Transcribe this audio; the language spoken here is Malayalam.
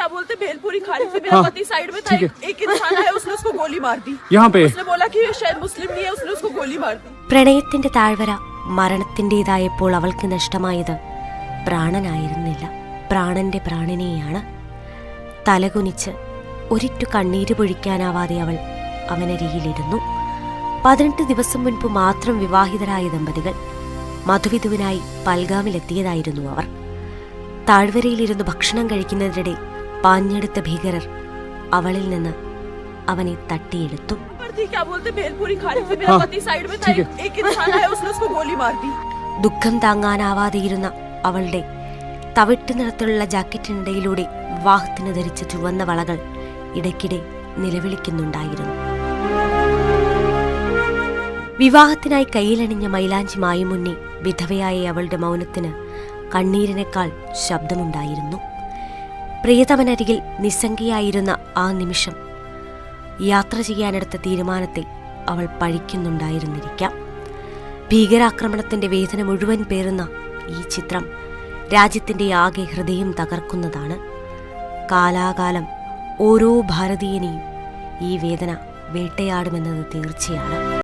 क्या बोलते भेलपुरी खा रही थी, मेरा पति साइड में था, एक इंसान आया, उसने उसको गोली मार दी यहाँ पे। उसने बोला कि शायद मुस्लिम नहीं है, उसने उसको गोली मार दी. പ്രണയത്തിന്റെ താഴ്വര മരണത്തിൻ്റെതായപ്പോൾ അവൾക്ക് നഷ്ടമായത് പ്രാണനായിരുന്നില്ല, പ്രാണന്റെ പ്രാണനെയാണ്. തലകുനിച്ച് ഒരിറ്റു കണ്ണീര് പൊഴിക്കാനാവാതെ അവൾ അവനരികിലിരുന്നു. 18 ദിവസം മുൻപ് മാത്രം വിവാഹിതരായ ദമ്പതികൾ മധുവിധുവിനായി പൽഗാമിലെത്തിയതായിരുന്നു അവർ. താഴ്വരയിലിരുന്ന് ഭക്ഷണം കഴിക്കുന്നതിനിടെ പാഞ്ഞെടുത്ത ഭീകരർ അവളിൽ നിന്ന് അവനെ തട്ടിയെടുത്തു. ദുഃഖം താങ്ങാനാവാതെയിരുന്ന അവളുടെ തവിട്ട് നിറത്തിലുള്ള ജാക്കറ്റിനിടയിലൂടെ വിവാഹത്തിന് ധരിച്ച ചുവന്ന വളകൾ ഇടയ്ക്കിടെ നിലവിളിക്കുന്നുണ്ടായിരുന്നു. വിവാഹത്തിനായി കയ്യിലണിഞ്ഞ മൈലാഞ്ചി മായും മുന്നേ വിധവയായ അവളുടെ മൗനത്തിന് കണ്ണീരിനേക്കാൾ ശബ്ദമുണ്ടായിരുന്നു. പ്രിയതമനരികിൽ നിസ്സംഗയായിരുന്ന ആ നിമിഷം യാത്ര ചെയ്യാനെടുത്ത തീരുമാനത്തെ അവൾ പഴിക്കുന്നുണ്ടായിരുന്നിരിക്കാം. ഭീകരാക്രമണത്തിന്റെ വേദന മുഴുവൻ പേറുന്ന ഈ ചിത്രം രാജ്യത്തിന്റെ ആകെ ഹൃദയം തകർക്കുന്നതാണ്. കാലാകാലം ഓരോ ഭാരതീയനെയും ഈ വേദന വേട്ടയാടുമെന്നത് തീർച്ചയാണ്.